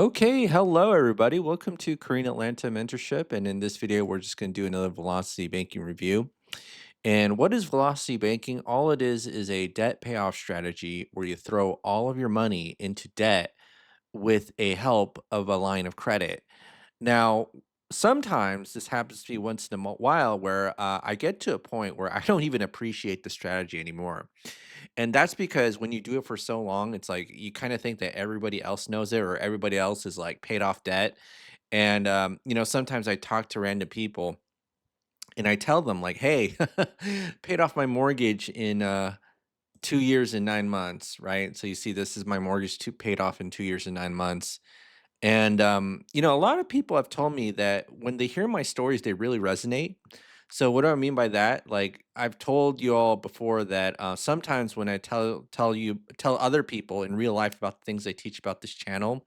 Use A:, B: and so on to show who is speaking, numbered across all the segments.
A: Okay, hello everybody. Welcome to Korean Atlanta Mentorship. And in this video, we're just going to do another velocity banking review. And what is velocity banking? All it is a debt payoff strategy where you throw all of your money into debt with a help of a line of credit. Now, sometimes this happens to me once in a while where I get to a point where I don't even appreciate the strategy anymore. And that's because when you do it for so long, it's like you kind of think that everybody else knows it or everybody else is like paid off debt. And, sometimes I talk to random people and I tell them, like, hey, paid off my mortgage in 2 years and 9 months, right? So you see, this is my mortgage paid off in 2 years and 9 months. And, a lot of people have told me that when they hear my stories, they really resonate. So what do I mean by that? Like I've told you all before that sometimes when I tell other people in real life about the things I teach about this channel,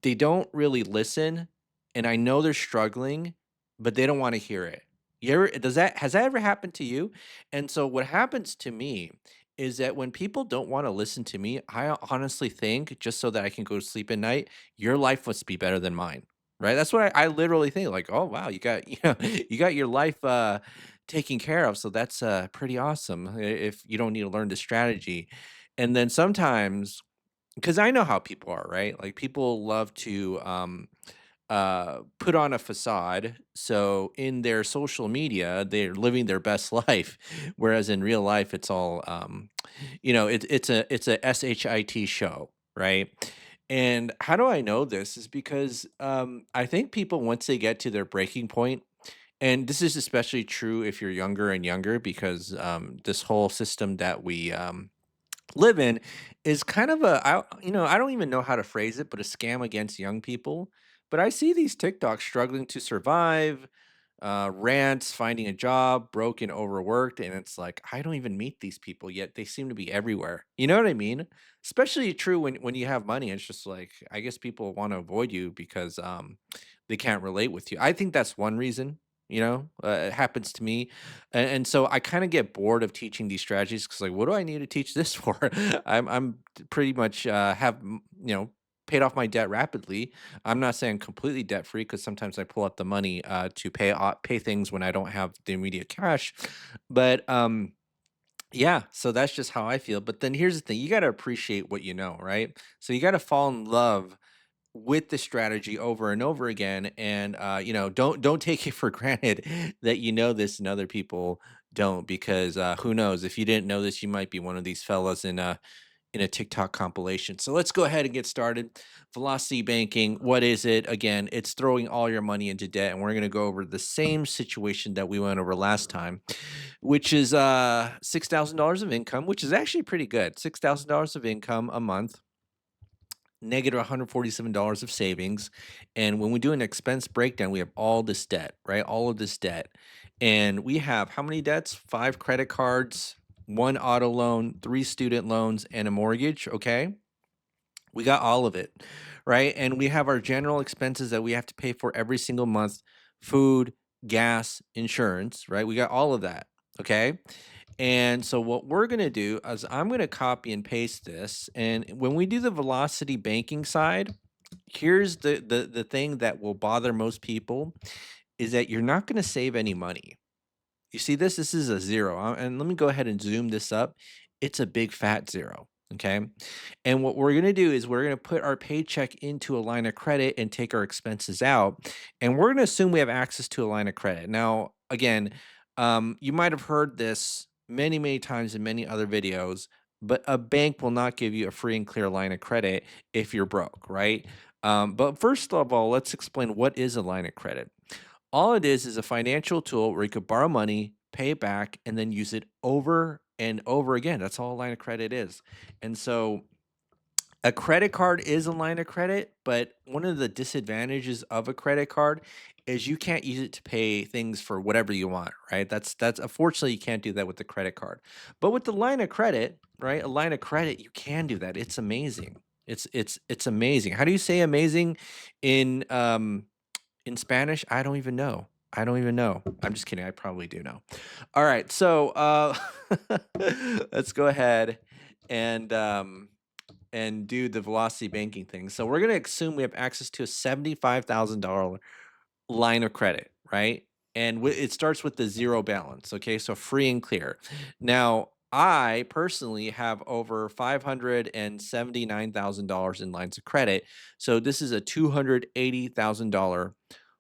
A: they don't really listen, and I know they're struggling, but they don't want to hear it. You ever does that has that ever happened to you? And so what happens to me is that when people don't want to listen to me, I honestly think just so that I can go to sleep at night, your life must be better than mine. Right? That's what I literally think. Like, oh wow, you got you got your life taken care of. So that's pretty awesome if you don't need to learn the strategy. And then sometimes because I know how people are, right? Like people love to put on a facade. So in their social media, they're living their best life, whereas in real life, it's all it's a shit show, right? And how do I know this? Is because I think people once they get to their breaking point, and this is especially true if you're younger and younger, because this whole system that we live in is kind of I don't even know how to phrase it, but a scam against young people. But I see these TikToks struggling to survive, rants, finding a job, broke and overworked, and it's like I don't even meet these people yet. They seem to be everywhere. You know what I mean? Especially true when you have money. It's just like I guess people want to avoid you because they can't relate with you. I think that's one reason. It happens to me, and so I kind of get bored of teaching these strategies because like, what do I need to teach this for? Pretty much paid off my debt rapidly. I'm not saying completely debt free because sometimes I pull out the money to pay things when I don't have the immediate cash. But yeah, so that's just how I feel. But then here's the thing: you got to appreciate what you know, right? So you got to fall in love with the strategy over and over again, and don't take it for granted that you know this and other people don't, because who knows, if you didn't know this, you might be one of these fellas in a TikTok compilation. So let's go ahead and get started. Velocity banking, what is it? Again, it's throwing all your money into debt, and we're going to go over the same situation that we went over last time, which is $6,000 of income, which is actually pretty good. $6,000 of income a month, negative $147 of savings. And when we do an expense breakdown, we have all this debt, right? All of this debt. And we have how many debts? 5 credit cards, 1 auto loan, 3 student loans, and a mortgage. Okay. We got all of it, right? And we have our general expenses that we have to pay for every single month: food, gas, insurance, right? We got all of that. Okay. And so what we're going to do is I'm going to copy and paste this. And when we do the velocity banking side, here's the thing that will bother most people is that you're not going to save any money. You see this? This is a zero. And let me go ahead and zoom this up. It's a big fat zero. Okay. And what we're going to do is we're going to put our paycheck into a line of credit and take our expenses out. And we're going to assume we have access to a line of credit. Now, again, you might have heard this many, many times in many other videos, but a bank will not give you a free and clear line of credit if you're broke, right? But first of all, let's explain what is a line of credit. All it is a financial tool where you could borrow money, pay it back, and then use it over and over again. That's all a line of credit is. And so a credit card is a line of credit, but one of the disadvantages of a credit card is you can't use it to pay things for whatever you want, right? That's unfortunately you can't do that with the credit card. But with the line of credit, right? A line of credit, you can do that. It's amazing. It's amazing. How do you say amazing in Spanish? I don't even know. I don't even know. I'm just kidding. I probably do know. All right. So let's go ahead and and do the velocity banking thing. So we're gonna assume we have access to a $75,000 line of credit, right? And it starts with the zero balance. Okay, so free and clear. Now, I personally have over $579,000 in lines of credit. So this is a $280,000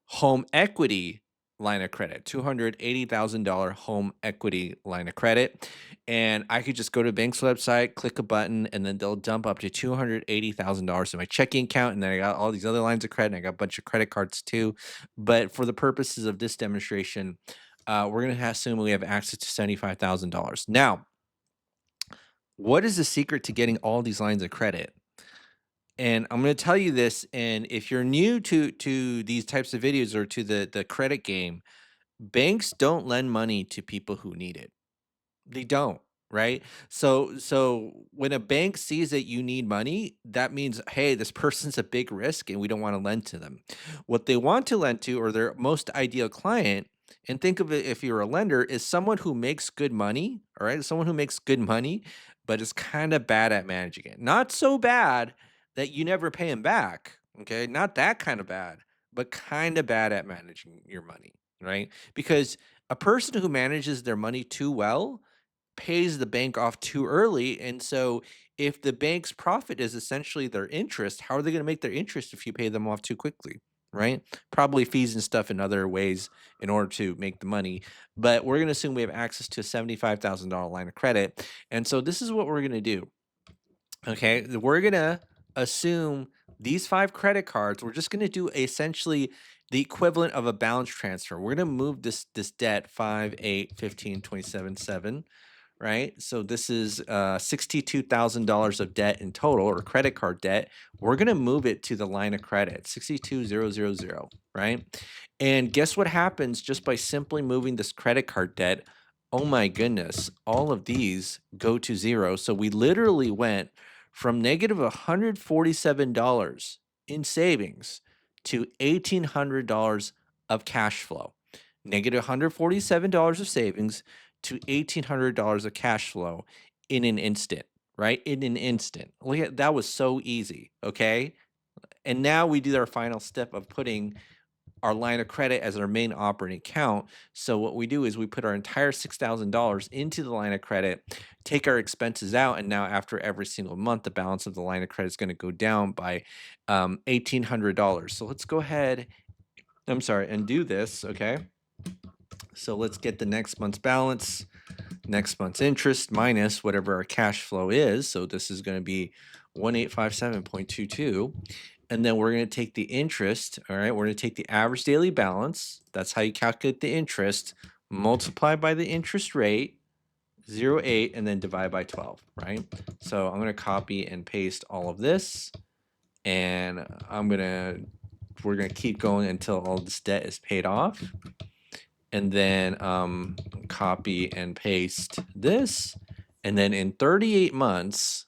A: home equity line of credit, $280,000 home equity line of credit. And I could just go to the bank's website, click a button, and then they'll dump up to $280,000 in my checking account. And then I got all these other lines of credit. And I got a bunch of credit cards too. But for the purposes of this demonstration, we're going to assume we have access to $75,000. Now, what is the secret to getting all these lines of credit? And I'm going to tell you this. And if you're new to these types of videos or to the credit game, banks don't lend money to people who need it. They don't, right? So when a bank sees that you need money, that means, hey, this person's a big risk and we don't want to lend to them. What they want to lend to, or their most ideal client, and think of it if you're a lender, is someone who makes good money, all right? Someone who makes good money, but is kind of bad at managing it. Not so bad that you never pay him back, okay? Not that kind of bad, but kind of bad at managing your money, right? Because a person who manages their money too well pays the bank off too early. And so if the bank's profit is essentially their interest, how are they going to make their interest if you pay them off too quickly? Right? Probably fees and stuff in other ways in order to make the money. But we're going to assume we have access to a $75,000 line of credit. And so this is what we're going to do. Okay. We're going to assume these 5 credit cards, we're just going to do essentially the equivalent of a balance transfer. We're going to move this debt 5, 8, 15, 27, 7, right? So this is $62,000 of debt in total, or credit card debt. We're going to move it to the line of credit, 62,000, right? And guess what happens just by simply moving this credit card debt? Oh my goodness, all of these go to zero. So we literally went from negative $147 in savings to $1,800 of cash flow. Negative $147 of savings to $1,800 of cash flow in an instant, right? In an instant. Look at that, was so easy, okay? And now we do our final step of putting our line of credit as our main operating account. So what we do is we put our entire $6,000 into the line of credit, take our expenses out, and now after every single month, the balance of the line of credit is going to go down by $1,800. So let's go ahead, I'm sorry, and do this, okay? So let's get the next month's balance, next month's interest minus whatever our cash flow is. So this is going to be 1857.22. And then we're going to take the interest. All right. We're going to take the average daily balance. That's how you calculate the interest. Multiply by the interest rate, 0.8, and then divide by 12. Right. So I'm going to copy and paste all of this. And we're going to keep going until all this debt is paid off. And then copy and paste this. And then in 38 months,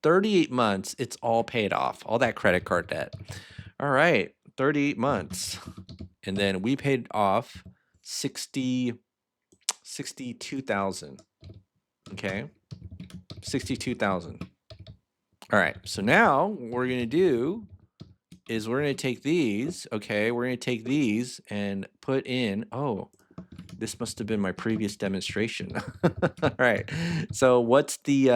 A: it's all paid off, all that credit card debt. All right, 38 months. And then we paid off 62,000. Okay, 62,000. All right, so now what we're going to do is we're going to take these, okay, we're going to take these and put in, oh, this must have been my previous demonstration. All right, so what's the,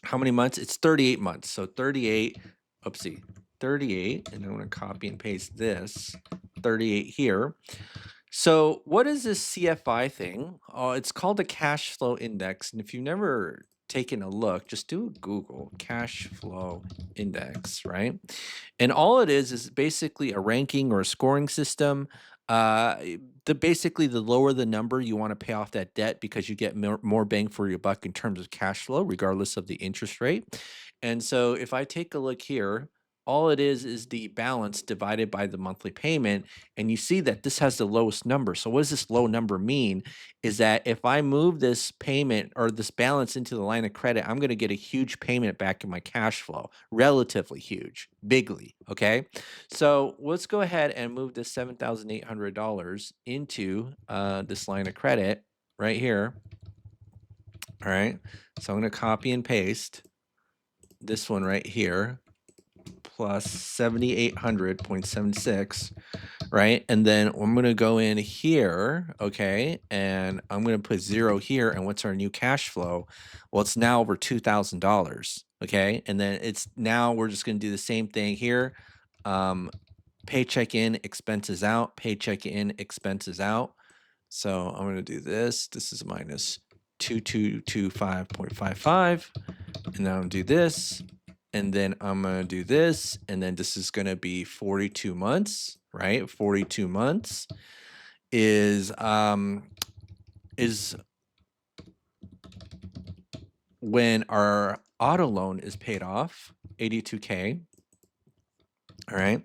A: how many months? It's 38 months. So 38, 38, and I'm going to copy and paste this, 38 here. So what is this CFI thing? Oh, it's called a cash flow index. And if you've never taken a look, just do a Google cash flow index, right? And all it is basically a ranking or a scoring system. Uh, basically the lower the number, you want to pay off that debt because you get more bang for your buck in terms of cash flow, regardless of the interest rate. And so if I take a look here, all it is the balance divided by the monthly payment. And you see that this has the lowest number. So what does this low number mean? Is that if I move this payment or this balance into the line of credit, I'm going to get a huge payment back in my cash flow, relatively huge, bigly. Okay. So let's go ahead and move this $7,800 into this line of credit right here. All right. So I'm going to copy and paste. this one right here plus 7,800.76, right? And then I'm going to go in here, okay? And I'm going to put 0 here. And what's our new cash flow? Well, it's now over $2,000, okay? And then it's now we're just going to do the same thing here. Paycheck in, expenses out, paycheck in, expenses out. So I'm going to do this. This is minus 2225.55. And then I'm going to do this. And then I'm going to do this. And then this is going to be 42 months, right? 42 months is when our auto loan is paid off, 82K. All right.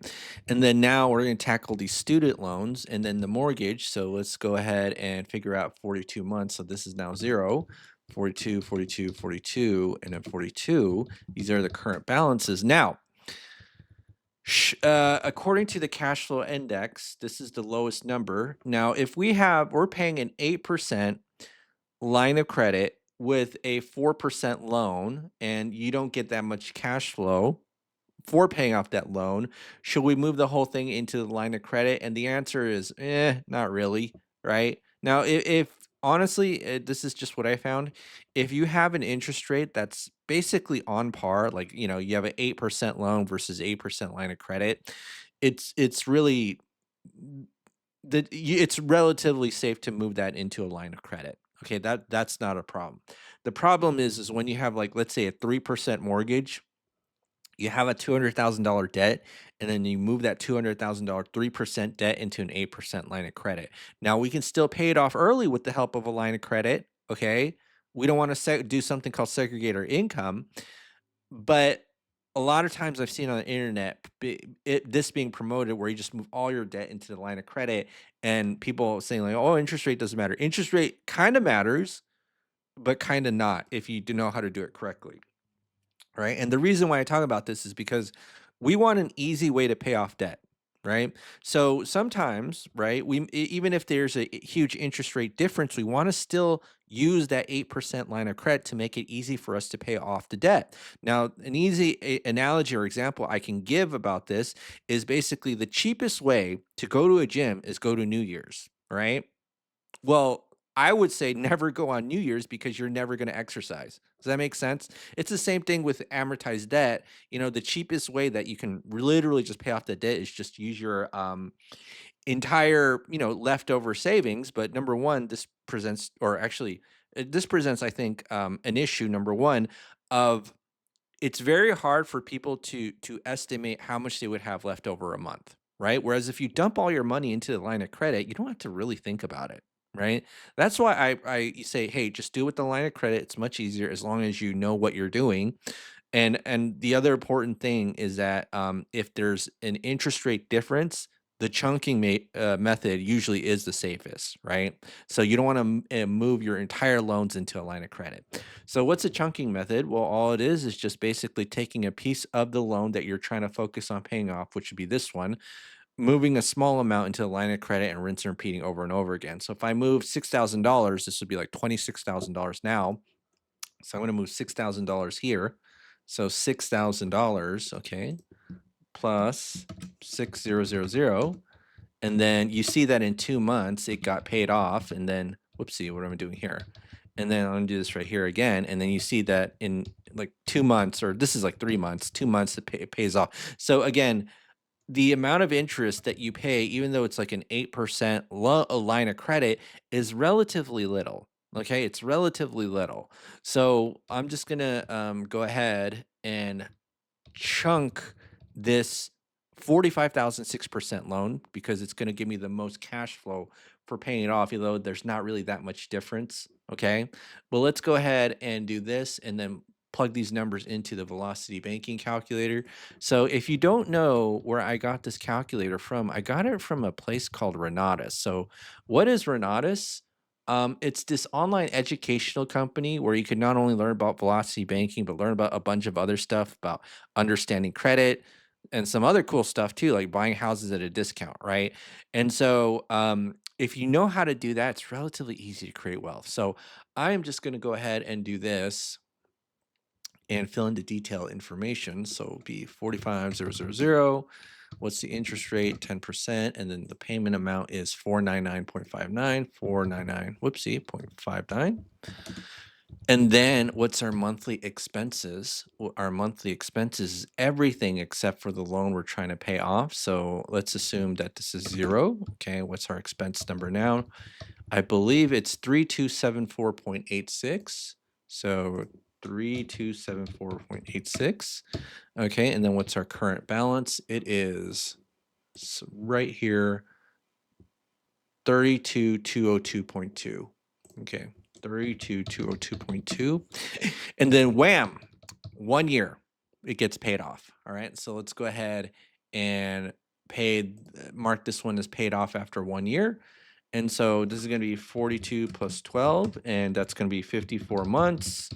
A: And then now we're going to tackle these student loans and then the mortgage. So let's go ahead and figure out 42 months. So this is now 0, 42, 42, 42, and then 42. These are the current balances. Now, according to the cash flow index, this is the lowest number. Now, if we're paying an 8% line of credit with a 4% loan and you don't get that much cash flow for paying off that loan, should we move the whole thing into the line of credit? And the answer is, not really, right? Now, if honestly, this is just what I found. If you have an interest rate that's basically on par, like you have an 8% loan versus 8% line of credit, it's really it's relatively safe to move that into a line of credit. Okay, that's not a problem. The problem is when you have like let's say a 3% mortgage, you have a $200,000 debt, and then you move that $200,000 3% debt into an 8% line of credit. Now we can still pay it off early with the help of a line of credit. Okay, we don't want to do something called segregator income, but a lot of times I've seen on the internet this being promoted where you just move all your debt into the line of credit, and people saying like, "Oh, interest rate doesn't matter." Interest rate kind of matters, but kind of not if you do know how to do it correctly. Right. And the reason why I talk about this is because we want an easy way to pay off debt. Right. So sometimes, right, even if there's a huge interest rate difference, we want to still use that 8% line of credit to make it easy for us to pay off the debt. Now, an easy analogy or example I can give about this is basically the cheapest way to go to a gym is go to New Year's. Right. Well, I would say never go on New Year's because you're never going to exercise. Does that make sense? It's the same thing with amortized debt. The cheapest way that you can literally just pay off the debt is just use your entire, leftover savings. But number one, this presents, I think, an issue. Number one, of it's very hard for people to estimate how much they would have left over a month, right? Whereas if you dump all your money into the line of credit, you don't have to really think about it, right? That's why I say, hey, just do it with the line of credit. It's much easier as long as you know what you're doing. And the other important thing is that if there's an interest rate difference, the chunking method usually is the safest, right? So you don't want to move your entire loans into a line of credit. So what's a chunking method? Well, all it is just basically taking a piece of the loan that you're trying to focus on paying off, which would be this one, moving a small amount into a line of credit and rinse and repeating over and over again. So if I move $6,000, this would be like $26,000 now. So I'm going to move $6,000 here. So $6,000, okay, plus 6000. And then you see that in 2 months, it got paid off. And then, whoopsie, what am I doing here? And then I'm going to do this right here again. And then you see that in like 2 months, or this is like 3 months, 2 months, it pays off. So again, the amount of interest that you pay, even though it's like an 8% line of credit, is relatively little. Okay, it's relatively little. So I'm just gonna go ahead and chunk this 45,006% loan because it's going to give me the most cash flow for paying it off, even though there's not really that much difference. Okay. Well, let's go ahead and do this and then plug these numbers into the velocity banking calculator. So if you don't know where I got this calculator from, I got it from a place called Renatus. So what is Renatus? It's this online educational company where you can not only learn about velocity banking, but learn about a bunch of other stuff about understanding credit and some other cool stuff too, like buying houses at a discount, right? And so, if you know how to do that, it's relatively easy to create wealth. So, I am just going to go ahead and do this and fill in the detailed information. So it'll be 45,000. What's the interest rate? 10%. And then the payment amount is 499.59, 499, whoopsie, 0.59. And then what's our monthly expenses? Our monthly expenses is everything except for the loan we're trying to pay off. So let's assume that this is 0. Okay, what's our expense number now? I believe it's 3274.86. So 3274.86. Okay, and then what's our current balance? It is right here, 32202.2. Okay, 32202.2. And then wham, 1 year, it gets paid off. All right, so let's go ahead and mark this one as paid off after 1 year. And so this is going to be 42 plus 12, and that's going to be 54 months.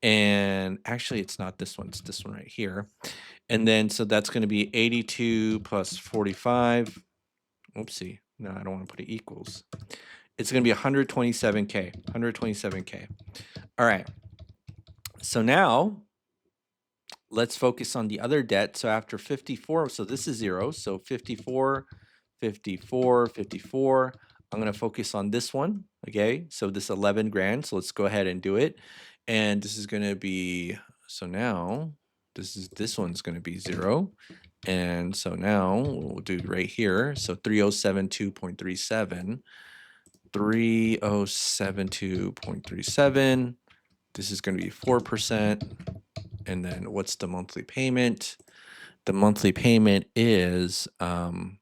A: And actually, it's not this one, it's this one right here. And then so that's going to be 82 plus 45. Oopsie. No, I don't want to put it equals. It's going to be 127K. 127K. All right. So now let's focus on the other debt. So after 54, so this is 0. So 54, 54, 54. I'm going to focus on this one. Okay. So this 11 grand. So let's go ahead and do it. And this is going to be, so now this one's going to be 0. And so now we'll do right here. So 3072.37. 3072.37. This is going to be 4%. And then what's the monthly payment? The monthly payment is, what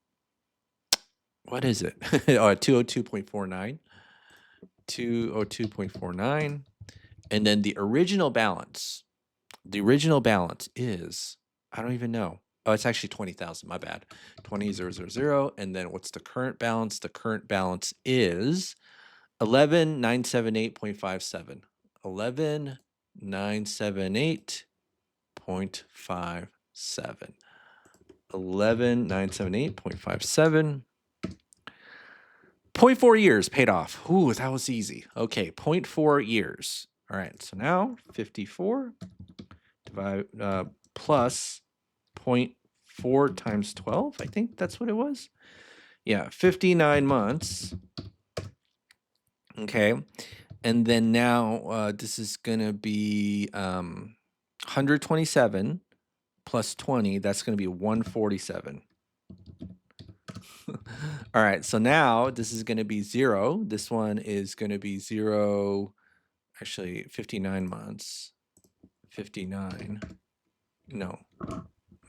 A: is it? 202.49. 202.49. And then the original balance is, I don't even know. Oh, it's actually 20,000, my bad. 20,000. And then what's the current balance? The current balance is 11,978.57. 11,978.57. 11,978.57. 0.4 years paid off. Ooh, that was easy. Okay, 0.4 years. All right, so now 54 plus 0.4 times 12. I think that's what it was. Yeah, 59 months. Okay, and then now this is going to be 127 plus 20. That's going to be 147. All right, so now this is going to be 0. This one is going to be 0, actually 59 months. 59. No,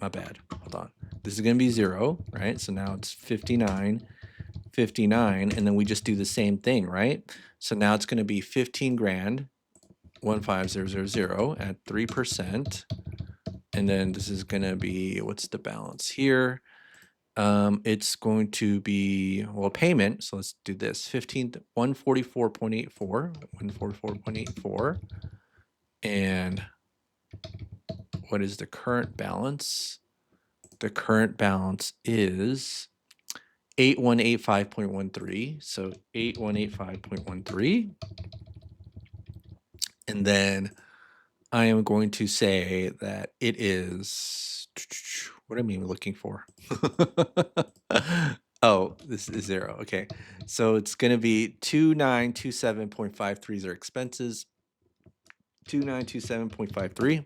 A: my bad. Hold on. This is going to be 0, right? So now it's 59, 59, and then we just do the same thing, right? So now it's going to be 15 grand, 15000 at 3%. And then this is going to be, what's the balance here? It's going to be, well, payment. So let's do this. 144.84, 144.84. And what is the current balance? The current balance is 8185.13. So 8185.13. And then I am going to say that it is, what am I even looking for? Oh, this is 0. Okay. So it's going to be 2927.53 are expenses. 2927.53.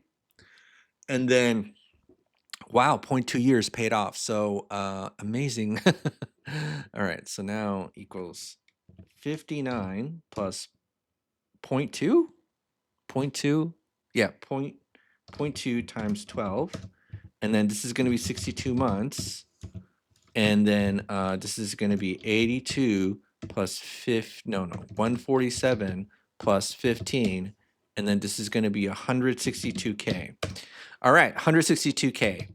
A: And then, wow, 0.2 years paid off. So amazing. All right. So now equals 59 plus 0.2. 0.2. Yeah, 0.2 times 12. And then this is going to be 62 months. And then this is going to be 82 plus 147 plus 15. And then this is going to be 162K. All right, 162K.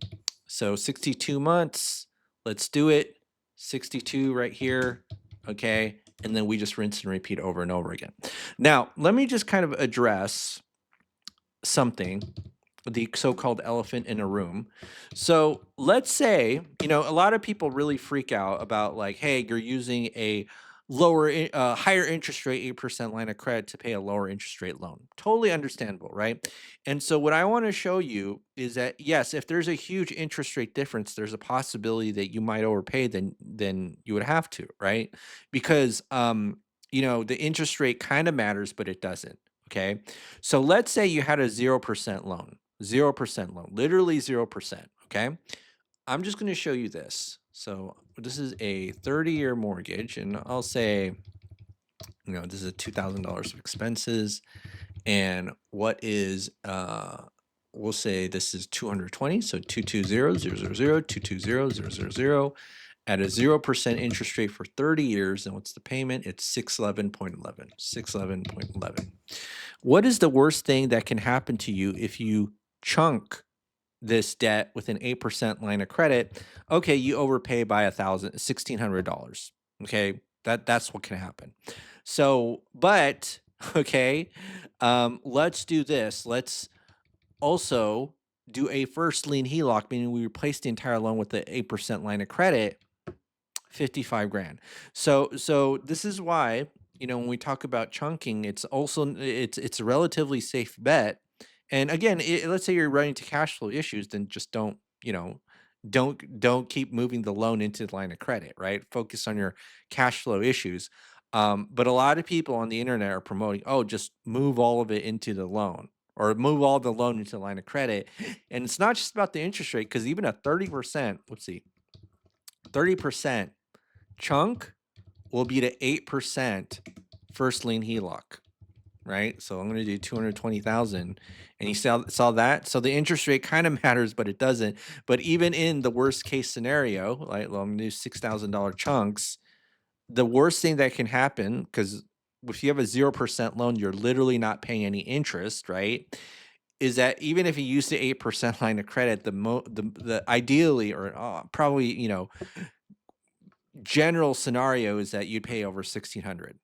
A: So 62 months. Let's do it. 62 right here. Okay. And then we just rinse and repeat over and over again. Now, let me just kind of address something, the so-called elephant in a room. So let's say, a lot of people really freak out about like, hey, you're using a higher interest rate, 8% line of credit to pay a lower interest rate loan. Totally understandable, right? And so what I want to show you is that yes, if there's a huge interest rate difference, there's a possibility that you might overpay than you would have to, right? Because the interest rate kind of matters, but it doesn't. Okay. So let's say you had a 0% loan, 0% loan, literally 0%. Okay. I'm just going to show you this. So this is a 30-year mortgage, and I'll say, this is $2,000 of expenses, and what is we'll say this is 220, so 220,000, at a 0% interest rate for 30 years. And what's the payment? It's 611.11. 611.11. What is the worst thing that can happen to you if you chunk this debt with an 8% line of credit? Okay, you overpay by $1,600. Okay, that's what can happen. So, but okay, let's do this. Let's also do a first lien HELOC, meaning we replace the entire loan with the 8% line of credit, 55 grand. So this is why, when we talk about chunking, it's a relatively safe bet. And again, let's say you're running into cash flow issues, then just don't keep moving the loan into the line of credit, right? Focus on your cash flow issues. But a lot of people on the internet are promoting, oh, just move all of it into the loan or move all the loan into the line of credit. And it's not just about the interest rate, because even a 30%, let's see, 30% chunk will be to 8% first lien HELOC, right? So I'm going to do 220,000, and you saw that. So the interest rate kind of matters, but it doesn't. But even in the worst case scenario, like, well, I'm going to do $6,000 chunks. The worst thing that can happen, because if you have a 0% loan, you're literally not paying any interest, right? Is that even if you use the 8% line of credit, the ideally, or probably, general scenario is that you'd pay over 1,600,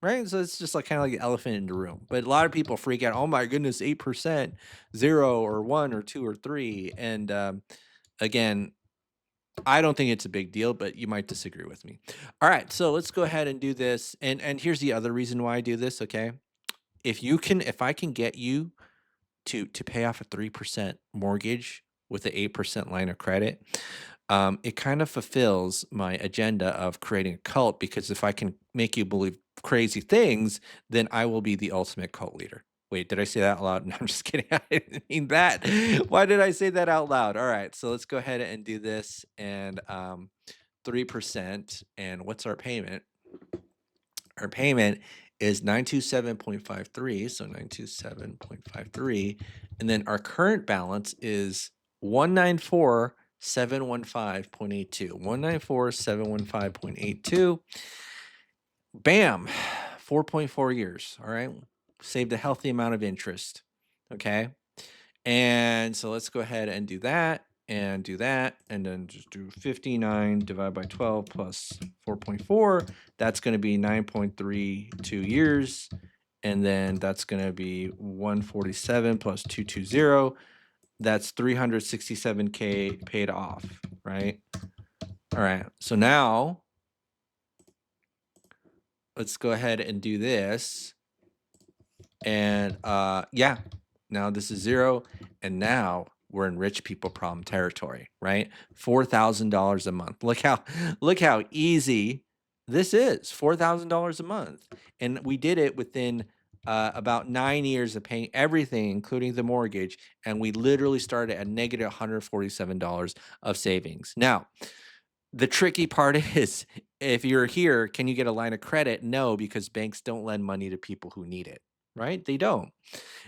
A: right? So it's just like kind of like the elephant in the room. But a lot of people freak out. Oh my goodness, 8%, 0 or 1 or 2 or 3. And again, I don't think it's a big deal, but you might disagree with me. All right, so let's go ahead and do this. And here's the other reason why I do this. Okay, if I can get you to pay off a 3% mortgage with an 8% line of credit, it kind of fulfills my agenda of creating a cult, because if I can make you believe crazy things, then I will be the ultimate cult leader. Wait, did I say that out loud? No, I'm just kidding. I didn't mean that. Why did I say that out loud? All right, so let's go ahead and do this. And 3%. And what's our payment? Our payment is 927.53, so 927.53, and then our current balance is 194,715.82. 194,715.82. Bam, 4.4 years. All right, saved a healthy amount of interest. Okay, and so let's go ahead and do that and do that, and then just do 59 divided by 12 plus 4.4. That's going to be 9.32 years. And then that's going to be 147 plus 220. That's 367K paid off, right? All right. So now let's go ahead and do this. And yeah, now this is 0. And now we're in rich people problem territory, right? $4,000 a month. Look how easy this is. $4,000 a month. And we did it within about 9 years of paying everything, including the mortgage. And we literally started at negative $147 of savings. Now, the tricky part is, if you're here, can you get a line of credit? No, because banks don't lend money to people who need it, right? They don't.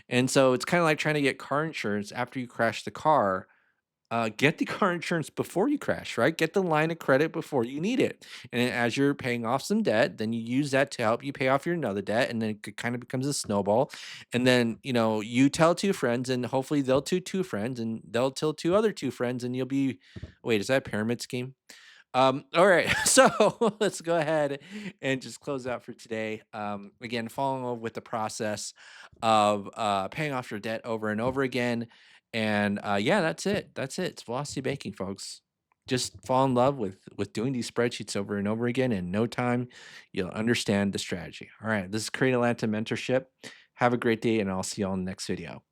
A: And so it's kind of like trying to get car insurance after you crash the car. Get the car insurance before you crash, right? Get the line of credit before you need it. And then as you're paying off some debt, then you use that to help you pay off your another debt. And then it kind of becomes a snowball. And then, you tell 2 friends, and hopefully they'll tell 2 friends, and they'll tell 2 other 2 friends, and you'll be, wait, is that a pyramid scheme? All right, so let's go ahead and just close out for today. Again, following up with the process of paying off your debt over and over again. And yeah, that's it. That's it. It's velocity banking, folks. just fall in love with doing these spreadsheets over and over again. In no time, you'll understand the strategy. All right, this is Create Atlanta Mentorship. Have a great day, and I'll see you all in the next video.